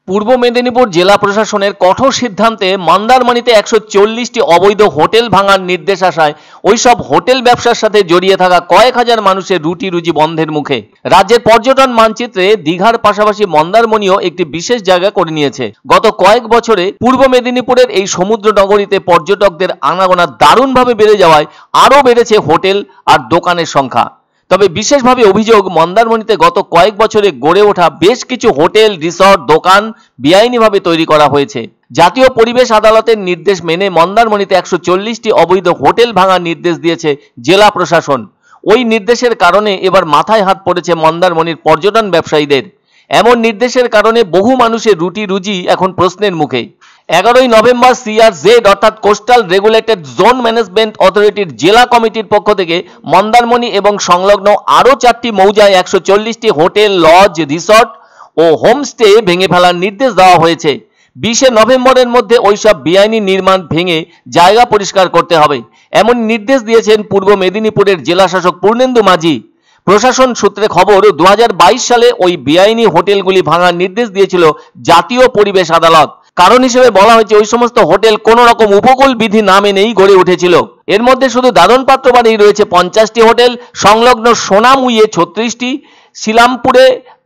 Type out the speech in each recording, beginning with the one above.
পূর্ব মেদিনীপুর জেলা প্রশাসনের কঠোর সিদ্ধান্তে মন্দারমণিতে 140টি অবৈধ হোটেল ভাঙার নির্দেশ আসায় ওইসব হোটেল ব্যবসার সাথে জড়িয়ে থাকা কয়েক হাজার মানুষের রুটি রুজি বন্ধের মুখে। রাজ্যের পর্যটন মানচিত্রে দীঘার পাশাপাশি মন্দারমণিও একটি বিশেষ জায়গা করে নিয়েছে। গত কয়েক বছরে পূর্ব মেদিনীপুরের এই সমুদ্র নগরীতে পর্যটকদের আনাগোনা দারুণভাবে বেড়ে যাওয়ায় আরও বেড়েছে হোটেল আর দোকানের সংখ্যা। তবে বিশেষভাবে অভিযোগ, মন্দারমণিতে গত কয়েক বছরে গড়ে ওঠা বেশ কিছু হোটেল, রিসর্ট, দোকান বেআইনিভাবে তৈরি করা হয়েছে। জাতীয় পরিবেশ আদালতের নির্দেশ মেনে মন্দারমণিতে 140টি অবৈধ হোটেল ভাঙার নির্দেশ দিয়েছে জেলা প্রশাসন। ওই নির্দেশের কারণে এবার মাথায় হাত পড়েছে মন্দারমণির পর্যটন ব্যবসায়ীদের। এমন নির্দেশের কারণে বহু মানুষের রুটি রুজি এখন প্রশ্নের মুখে। 11ই নভেম্বর CRZ অর্থাৎ কোস্টাল রেগুলেটেড জোন ম্যানেজমেন্ট অথরিটির জেলা কমিটির পক্ষ থেকে মন্দারমণি এবং সংলগ্ন আরও 4টি মৌজায় 140টি হোটেল, লজ, রিসর্ট ও হোমস্টে ভেঙে ফেলার নির্দেশ দেওয়া হয়েছে। 20শে নভেম্বরের মধ্যে ওইসব বেআইনি নির্মাণ ভেঙে জায়গা পরিষ্কার করতে হবে, এমন নির্দেশ দিয়েছেন পূর্ব মেদিনীপুরের জেলা শাসক পূর্ণেন্দু মাঝি। প্রশাসন সূত্রে খবর, 2022 সালে ওই বেআইনি হোটেলগুলি ভাঙার নির্দেশ দিয়েছিল জাতীয় পরিবেশ আদালত। কারণ হিসেবে বলা হয়েছে ওই সমস্ত হোটেল কোনো রকম উপকূল বিধি না মেনেই গড়ে উঠেছিল। এর মধ্যে শুধু দাদন পাত্র বাড়ি রয়েছে 50টি হোটেল, সংলগ্ন সোনামুইয়ে 36টি, শিলামপুরে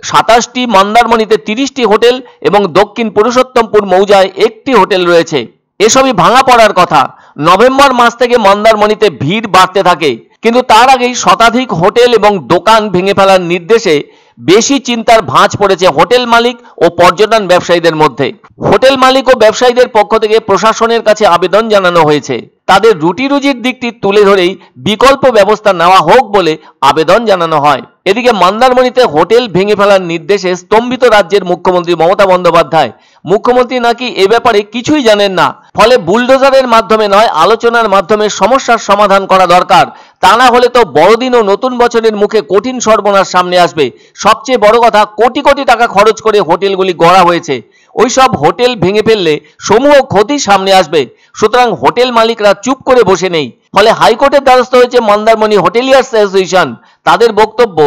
27টি, মন্দারমণিতে 30টি হোটেল এবং দক্ষিণ পুরুষোত্তমপুর মৌজায় 1টি হোটেল রয়েছে। এসবই ভাঙা পড়ার কথা। নভেম্বর মাস থেকে মন্দারমণিতে ভিড় বাড়তে থাকে, কিন্তু তার আগেই শতাধিক হোটেল এবং দোকান ভেঙে ফেলার নির্দেশে বেশি চিন্তার ভাঁজ পড়েছে হোটেল মালিক ও পর্যটন ব্যবসায়ীদের মধ্যে। হোটেল মালিক ও ব্যবসায়ীদের পক্ষ থেকে প্রশাসনের কাছে আবেদন জানানো হয়েছে। তাদের রুটি রুজির দিকটি তুলে ধরেই বিকল্প ব্যবস্থা নেওয়া হোক বলে আবেদন জানানো হয়। এদিকে মন্দারমণিতে হোটেল ভেঙে ফেলার নির্দেশে স্তম্ভিত রাজ্যের মুখ্যমন্ত্রী মমতা বন্দ্যোপাধ্যায়। মুখ্যমন্ত্রী নাকি এ ব্যাপারে কিছুই জানেন না, ফলে বুলডোজারের মাধ্যমে নয়, আলোচনার মাধ্যমে সমস্যার সমাধান করা দরকার। তা না হলে তো বড়দিন ও নতুন বছরের মুখে কঠিন সর্বনাশ সামনে আসবে। সবচেয়ে বড় কথা, কোটি কোটি টাকা খরচ করে হোটেলগুলি গড়া হয়েছে। ওইসব হোটেল ভেঙে ফেললে সমূহ ক্ষতি সামনে আসবে। সুতরাং হোটেল মালিকরা চুপ করে বসে নেই। ফলে হাইকোর্টের দ্বারস্থ হয়েছে মন্দারমণি হোটেলিয়ার্স অ্যাসোসিয়েশন। তাদের বক্তব্য,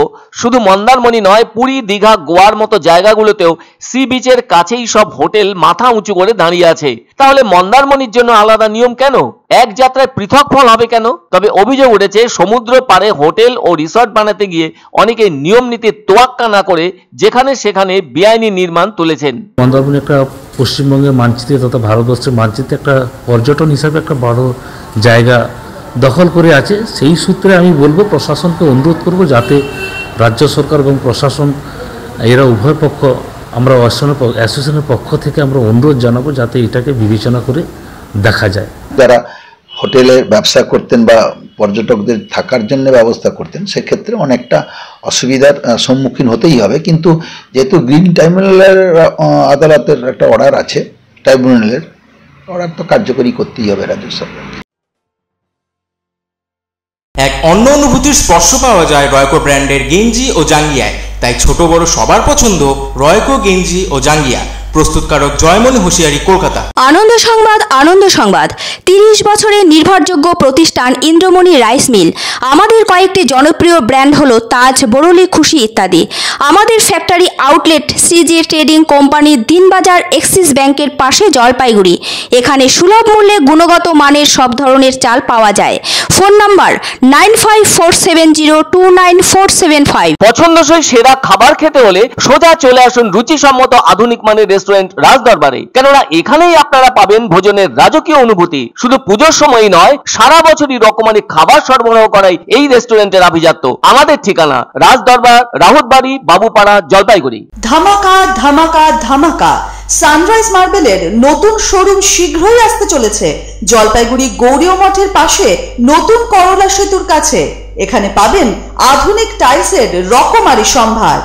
শুধু মন্দারমণি নয়, পুরী, দীঘা, গোয়ার মতো জায়গাগুলোতেও সি বিচের কাছেই সব হোটেল মাথা উঁচু করে দাঁড়িয়ে আছে। তাহলে মন্দারমণির জন্য আলাদা নিয়ম কেন? এক যাত্রায় পৃথক ফল হবে কেন? তবে অভিযোগ উঠেছে, সমুদ্র পাড়ে হোটেল ও রিসর্ট বানাতে গিয়ে অনেকে নিয়ম নীতি তোয়াক্কা না করে যেখানে সেখানে বেআইনি নির্মাণ তুলেছেন। মন্দারমণি একটা পশ্চিমবঙ্গের মানচিত্রে তথা ভারতবর্ষের মানচিত্রে একটা পর্যটন হিসাবে একটা বড় জায়গা দখল করে আছে। সেই সূত্রে আমি বলবো, প্রশাসনকে অনুরোধ করব যাতে রাজ্য সরকার এবং প্রশাসন এরা উভয় পক্ষ, আমরা অ্যাসোসিয়েশনের পক্ষ থেকে আমরা অনুরোধ জানাবো যাতে এটাকে বিবেচনা করে দেখা যায়। যারা হোটেলে ব্যবসা করতেন বা পর্যটকদের থাকার জন্য ব্যবস্থা করতেন, সেক্ষেত্রে অনেকটা অসুবিধার সম্মুখীন হতেই হবে। কিন্তু যেহেতু গ্রিন ট্রাইব্যুনালের আদালতের একটা অর্ডার আছে, ট্রাইব্যুনালের অর্ডার তো কার্যকরী করতেই হবে রাজ্য সরকার। এক অন্য অনুভূতির স্পর্শ পাওয়া যায় রয়কো ব্র্যান্ডের গেঞ্জি ও জাঙ্গিয়ায়। তাই ছোট বড় সবার পছন্দ রয়কো গেঞ্জি ও জাঙ্গিয়া। প্রস্তুতকারক জয়মনি হোশিয়ারি, কলকাতা। আনন্দ সংবাদ, আনন্দ সংবাদ। 30 বছরের নির্ভরযোগ্য প্রতিষ্ঠান ইন্দ্রমণি রাইস মিল। আমাদের কয়েকটি জনপ্রিয় ব্র্যান্ড হলো তাজ, বরলি, খুশি ইত্যাদি। আমাদের factory outlet CG trading company, Dinbazar, axis ব্যাংকের পাশে, জলপাইগুড়ি। এখানে সুলভ মূল্যে গুণগত মানের সব ধরনের চাল পাওয়া যায়। Phone number 9547029475। পছন্দসই সেরা খাবার খেতে হলে সোজা চলে আসুন রুচিসম্মত আধুনিক মানের রেস্টুরেন্ট রাজদরবারে। কেননা এখানেই আপনারা পাবেন ভোজনের রাজকীয় অনুভূতি। শুধু পুজোর সময়ই নয়, সারা বছরই রকমারি খাবার সরবরাহ করাই এই রেস্টুরেন্টের আভিজাত্য। আমাদের ঠিকানা রাজদরবার, রাহুতবাড়ি, বাবুপাড়া, জলপাইগুড়ি। ধামাকা ধামাকা ধামাকা! সানরাইজ মার্বেলের নতুন শোরুম শীঘ্রই আসতে চলেছে জলপাইগুড়ি গৌরীয় মঠের পাশে, নতুন করলা সেতুর কাছে। এখানে পাবেন আধুনিক টাইলসের রকমারি সম্ভার।